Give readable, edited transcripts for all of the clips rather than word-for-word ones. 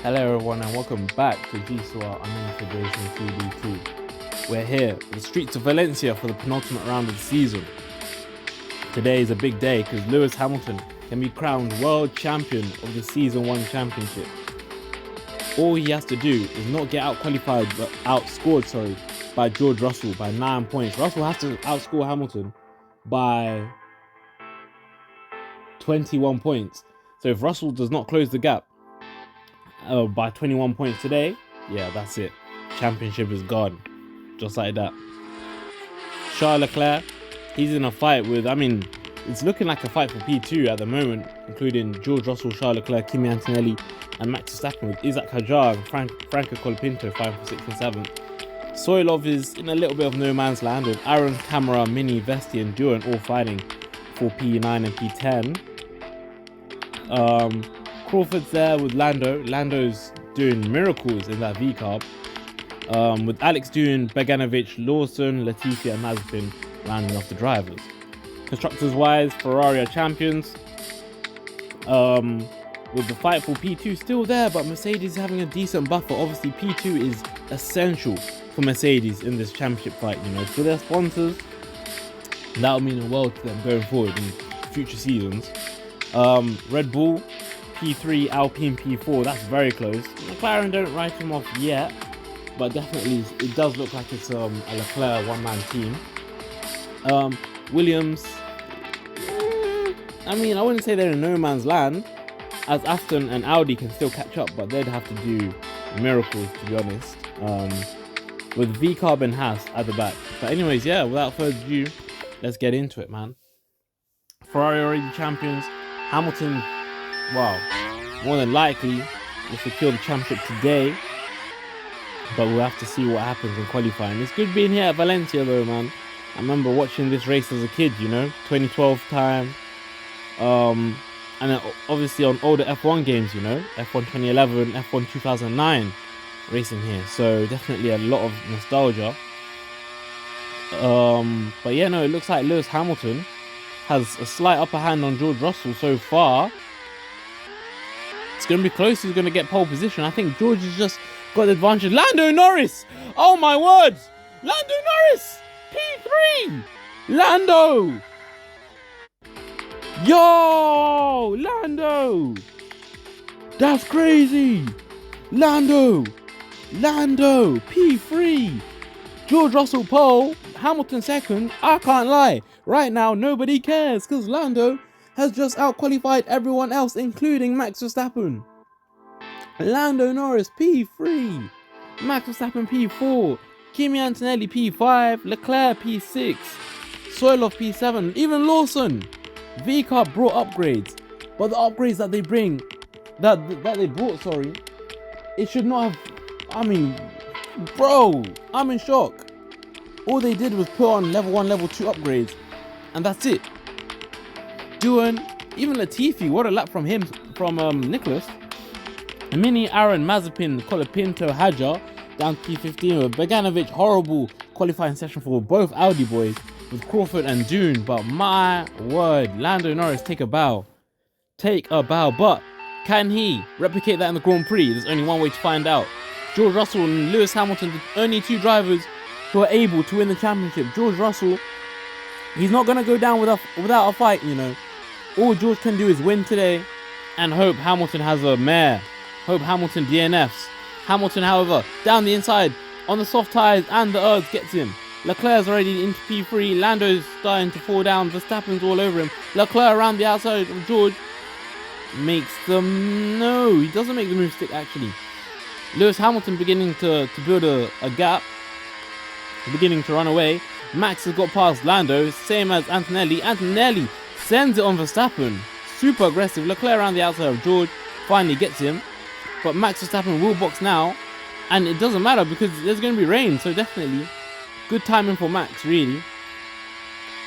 Hello everyone and welcome back to GCOR Integration 3D2. We're here, the streets of Valencia for the penultimate round of the season. Today is a big day because Lewis Hamilton can be crowned world champion of the Season 1 championship. All he has to do is not get outscored by George Russell by 9 points. Russell has to outscore Hamilton by 21 points. So if Russell does not close the gap by 21 points today, yeah, that's it. Championship is gone. Just like that. Charles Leclerc, he's in a fight with, it's looking like a fight for P2 at the moment, including George Russell, Charles Leclerc, Kimi Antonelli, and Max Verstappen with Isaac Hadjar and Franco Colapinto 5, 6, and 7. Soilov is in a little bit of no man's land with Aaron, Camara, Mini, Vesti, and Duran all fighting for P9 and P10. Crawford's there with Lando. Lando's doing miracles in that V-carb. With Alex doing Beganovic, Lawson, Latifi, and Mazepin rounding off the drivers. Constructors wise, Ferrari are champions. With the fight for P2 still there, but Mercedes having a decent buffer. Obviously, P2 is essential for Mercedes in this championship fight. For their sponsors, that'll mean the world to them going forward in future seasons. Red Bull, P3, Alpine, P4, that's very close. McLaren don't write him off yet, but definitely it does look like it's a Leclerc one-man team. Williams, I wouldn't say they're in no man's land, as Aston and Audi can still catch up, but they'd have to do miracles, to be honest, with V-Carb and Haas at the back. But anyways, yeah, without further ado, let's get into it, man. Ferrari already champions. Hamilton, wow, more than likely will secure the championship today, but we'll have to see what happens in qualifying. It's good being here at Valencia though, man. I remember watching this race as a kid, 2012 time, and then obviously on older F1 games, F1 2011, F1 2009 racing here, so definitely a lot of nostalgia. But yeah, no, it looks like Lewis Hamilton has a slight upper hand on George Russell so far. It's going to be close. He's going to get pole position. I think George has just got the advantage. Lando Norris! Oh my word! Lando Norris! P3! Lando! Yo! Lando! That's crazy! Lando! P3! George Russell pole, Hamilton second. I can't lie. Right now, nobody cares because Lando has just out-qualified everyone else, including Max Verstappen. Lando Norris, P3. Max Verstappen, P4. Kimi Antonelli, P5. Leclerc, P6. Soilov, P7. Even Lawson. V-Carb brought upgrades. But the upgrades that they bring, it should not have... Bro, I'm in shock. All they did was put on level 1, level 2 upgrades, and that's it. Duran, even Latifi, what a lap from him, from Nicholas. Mini, Aaron, Mazepin, Colapinto, Hadjar, down to P15 with Beganovic. Horrible qualifying session for both Audi boys with Crawford and Dune, but my word, Lando Norris, take a bow. But can he replicate that in the Grand Prix? There's only one way to find out. George Russell and Lewis Hamilton, the only two drivers who are able to win the championship. George Russell, he's not going to go down without a fight, All George can do is win today and hope Hamilton has a mare. Hope Hamilton DNFs. Hamilton, however, down the inside on the soft tyres and the ergs gets him. Leclerc's already into P3. Lando's starting to fall down. Verstappen's all over him. Leclerc around the outside of George. He doesn't make the move stick actually. Lewis Hamilton beginning to build a gap, beginning to run away. Max has got past Lando, same as Antonelli. Antonelli sends it on Verstappen, super aggressive. Leclerc around the outside of George, finally gets him, but Max Verstappen will box now, and it doesn't matter because there's going to be rain, so definitely good timing for Max, really.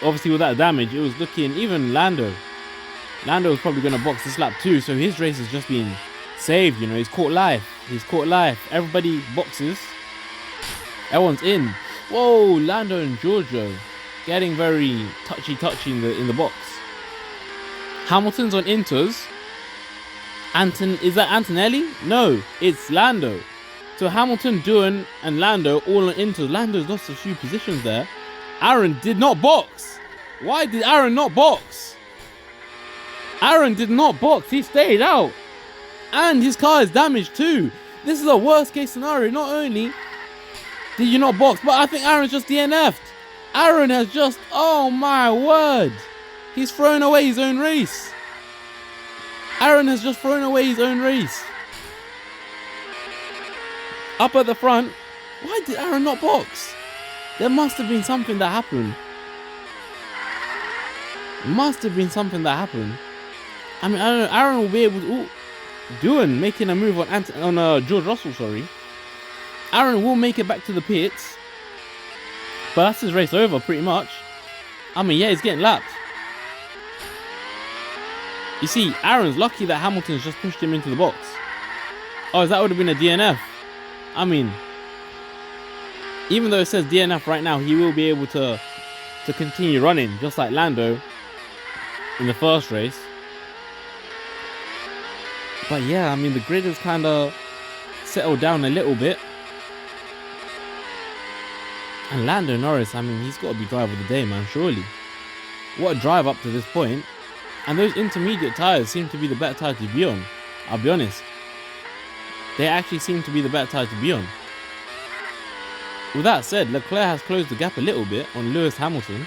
Obviously with that damage, it was looking, even Lando was probably going to box this lap too, so his race has just been saved, he's caught life. Everybody boxes. Everyone's in. Whoa, Lando and Giorgio getting very touchy in the box. Hamilton's on inters. Is that Antonelli? No, it's Lando. So Hamilton, Doohan, and Lando all into. Lando's lost a few positions there. Aaron did not box. Why did Aaron not box? Aaron did not box. He stayed out. And his car is damaged too. This is a worst case scenario. Not only did you not box, but I think Aaron's just DNF'd. Aaron has just, oh my word. He's thrown away his own race. Aaron has just thrown away his own race. Up at the front, why did Aaron not box? There must have been something that happened. Must have been something that happened. I mean, I don't know. Aaron will be able to. Doohan making a move on George Russell, sorry. Aaron will make it back to the pits. But that's his race over, pretty much. I mean, yeah, he's getting lapped. You see, Aaron's lucky that Hamilton's just pushed him into the box. Oh, that would have been a DNF. I mean, even though it says DNF right now, he will be able to continue running, just like Lando in the first race. But yeah, I mean, the grid has kind of settled down a little bit. And Lando Norris, I mean, he's got to be driver of the day, man, surely. What a drive up to this point. And those intermediate tyres seem to be the better tyre to be on. I'll be honest. They actually seem to be the better tyre to be on. With that said, Leclerc has closed the gap a little bit on Lewis Hamilton.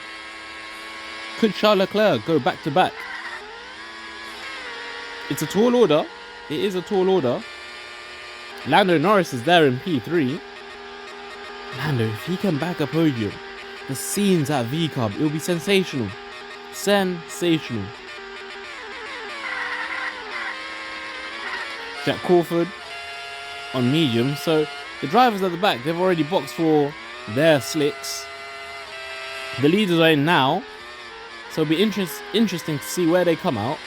Could Charles Leclerc go back to back? It's a tall order. It is a tall order. Lando Norris is there in P3. Lando, if he can bag a podium, the scenes at VCOB, it will be sensational. Sensational. Jack Crawford on medium. So the drivers at the back, they've already boxed for their slicks. The leaders are in now. So it'll be interesting to see where they come out.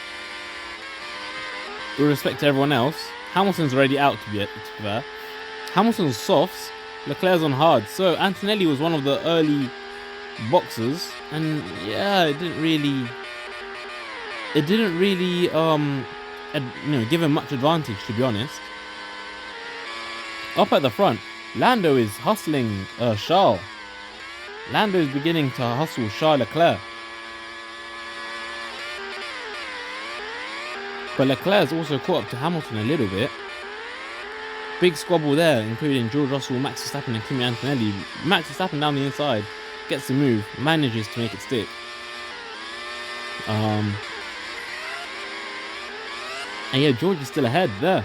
With respect to everyone else. Hamilton's already out, to be fair. Hamilton's softs. Leclerc's on hard. So Antonelli was one of the early boxers. And yeah, it didn't really give him much advantage, to be honest. Up at the front, Lando is hustling Charles. Lando is beginning to hustle Charles Leclerc. But Leclerc has also caught up to Hamilton a little bit. Big squabble there, including George Russell, Max Verstappen and Kimi Antonelli. Max Verstappen down the inside, gets the move, manages to make it stick. And yeah, George is still ahead there.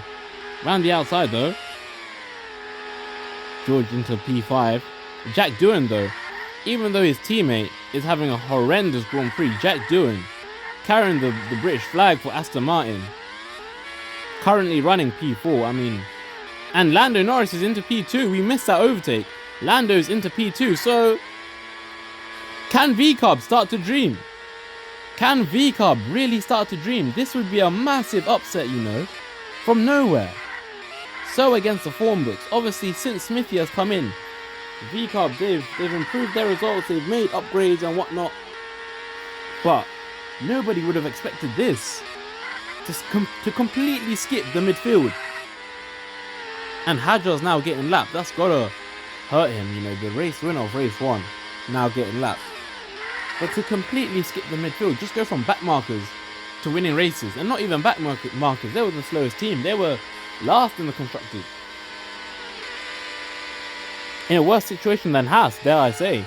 Round the outside though. George into P5. Jack Doohan though, even though his teammate is having a horrendous Grand Prix, Jack Doohan carrying the British flag for Aston Martin. Currently running P4, I mean. And Lando Norris is into P2. We missed that overtake. Lando's into P2. So, can VCOB start to dream? Can VCOB really start to dream? This would be a massive upset, you know, from nowhere. So against the form books. Obviously, since Smithy has come in, VCOB, they've improved their results. They've made upgrades and whatnot. But nobody would have expected this. To completely skip the midfield. And Hadjar's now getting lapped. That's gotta hurt him, you know, the race winner of race 1 now getting lapped. But to completely skip the midfield, just go from back markers to winning races. And not even back markers, they were the slowest team. They were last in the constructors. In a worse situation than Haas, dare I say.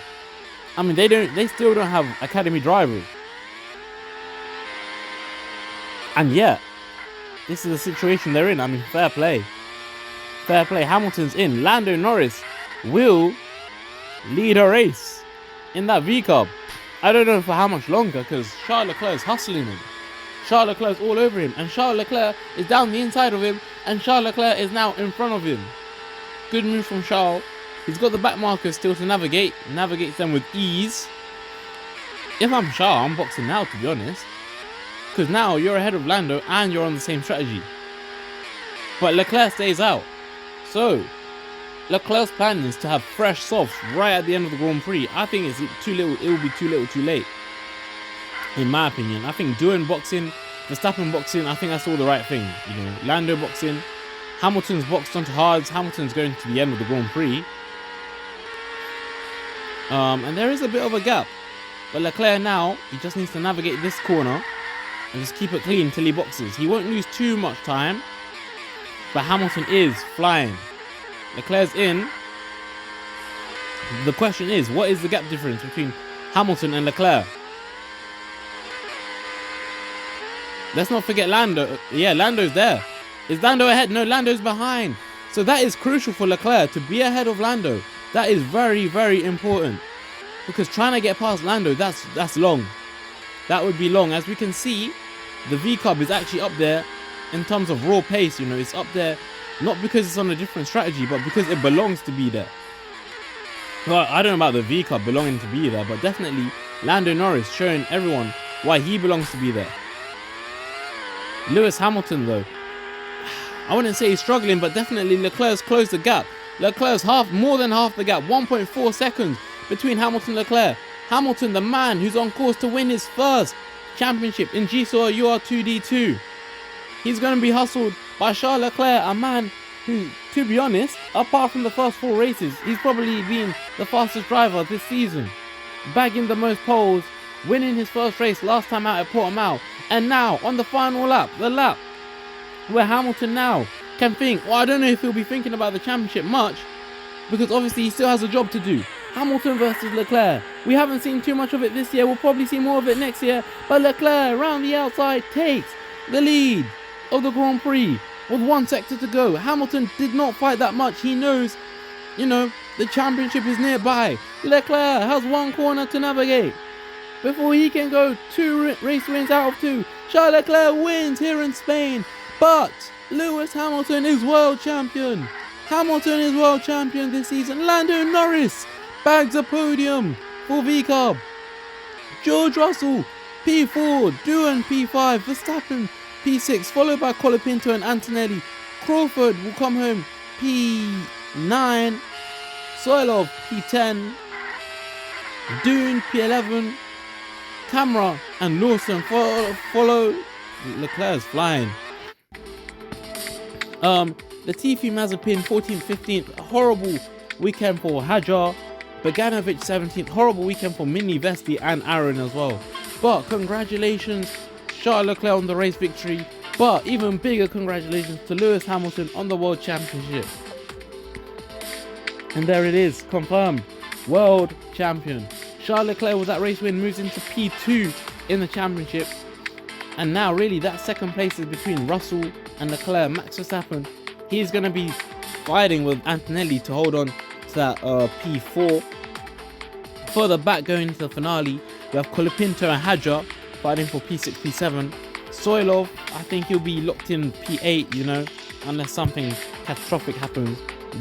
I mean, they still don't have academy drivers. And yet, this is the situation they're in. I mean, fair play. Fair play. Hamilton's in. Lando Norris will lead a race in that VCOB. I don't know for how much longer, because Charles Leclerc is hustling him. Charles Leclerc is all over him. And Charles Leclerc is down the inside of him. And Charles Leclerc is now in front of him. Good move from Charles. He's got the back markers still to navigate. Navigates them with ease. If I'm Charles, I'm boxing now, to be honest. Because now you're ahead of Lando and you're on the same strategy. But Leclerc stays out. So, Leclerc's plan is to have fresh softs right at the end of the Grand Prix. I think it's too little. It will be too little, too late. In my opinion, I think Doohan boxing Verstappen boxing, I think that's all the right thing. You know, Lando boxing, Hamilton's boxed onto hards. Hamilton's going to the end of the Grand Prix. And there is a bit of a gap. But Leclerc now, he just needs to navigate this corner and just keep it clean until he boxes. He won't lose too much time. But Hamilton is flying. Leclerc's in. The question is, what is the gap difference between Hamilton and Leclerc? Let's not forget Lando. Yeah, Lando's there. Is Lando ahead? No, Lando's behind. So that is crucial for Leclerc to be ahead of Lando. That is very, very important. Because trying to get past Lando, that's long. That would be long. As we can see, the V-Cub is actually up there in terms of raw pace. You know, it's up there not because it's on a different strategy, but because it belongs to be there. Well, I don't know about the V-Cub belonging to be there, but definitely Lando Norris showing everyone why he belongs to be there. Lewis Hamilton, though, I wouldn't say he's struggling, but definitely Leclerc's closed the gap. Leclerc's more than half the gap, 1.4 seconds between Hamilton and Leclerc. Hamilton, the man who's on course to win his first championship in GCOR UR2D2. He's going to be hustled by Charles Leclerc, a man who, to be honest, apart from the first 4 races, he's probably been the fastest driver this season. Bagging the most poles, winning his first race last time out at Portimao. And now, on the final lap, the lap where Hamilton now can think, well, I don't know if he'll be thinking about the championship much, because obviously he still has a job to do. Hamilton versus Leclerc. We haven't seen too much of it this year. We'll probably see more of it next year. But Leclerc, around the outside, takes the lead of the Grand Prix with 1 sector to go. Hamilton did not fight that much. He knows, you know, the championship is nearby. Leclerc has 1 corner to navigate before he can go 2 race wins out of 2. Charles Leclerc wins here in Spain. But Lewis Hamilton is world champion. Hamilton is world champion this season. Lando Norris bags a podium for V-Cub. George Russell, P4, Doohan P5, Verstappen P6, followed by Colapinto and Antonelli. Crawford will come home P9, Soilov P10, Doohan P11, Camera and Lawson follow. Leclerc's flying. Latifi Mazepin 14th, 15th, horrible weekend for Hajar. Bogdanovic 17th, horrible weekend for Mini Vesti and Aaron as well. But congratulations, Charles Leclerc on the race victory. But even bigger congratulations to Lewis Hamilton on the World Championship. And there it is, confirmed, world champion. Charles Leclerc with that race win moves into P2 in the championship. And now really that second place is between Russell and Leclerc. Max Verstappen, he's going to be fighting with Antonelli to hold on to that P4. Further back going into the finale, we have Colapinto and Hajar fighting for P6, P7. Soilov, I think he'll be locked in P8, you know, unless something catastrophic happens.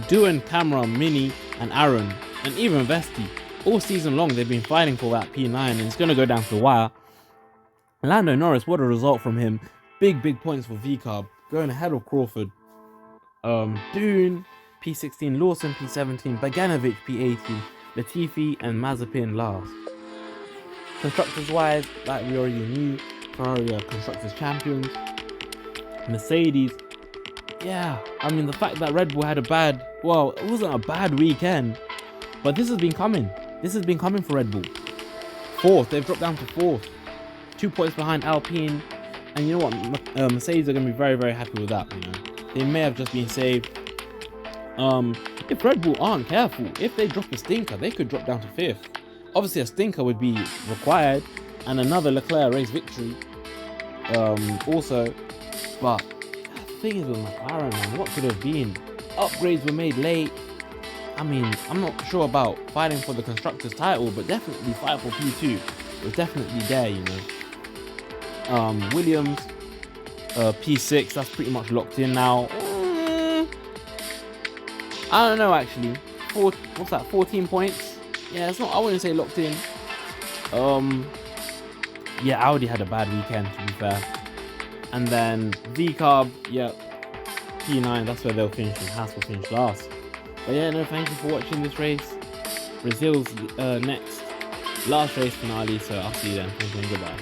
Doohan, Camera, Mini and Aaron, and even Vesti, all season long they've been fighting for that P9, and it's going to go down to the wire. Lando Norris, what a result from him. Big points for V-Cub, going ahead of Crawford. Doohan P16, Lawson P17, Bogdanovic P18, Latifi and Mazepin last. Constructors wise, like we already knew, Ferrari are constructors champions. Mercedes, yeah, I mean the fact that Red Bull had it wasn't a bad weekend, but this has been coming. This has been coming for Red Bull. 4th, they've dropped down to 4th. 2 points behind Alpine. And you know what, Mercedes are going to be very happy with that, you know. They may have just been saved. If Red Bull aren't careful, if they drop a stinker, they could drop down to 5th. Obviously a stinker would be required, and another Leclerc race victory also. But the thing is with McLaren, man, what could have been? Upgrades were made late. I mean, I'm not sure about fighting for the Constructors title, but definitely fight for P2 was definitely there, you know. Williams, P6, that's pretty much locked in now. I don't know actually. What's that? 14 points? Yeah, it's not. I wouldn't say locked in. Yeah, Audi had a bad weekend to be fair. And then V-Cub, yeah, P9. That's where they'll finish. And Haas will finish last. But yeah, no, thank you for watching this race. Brazil's next last race finale. So I'll see you then. Thank you and goodbye.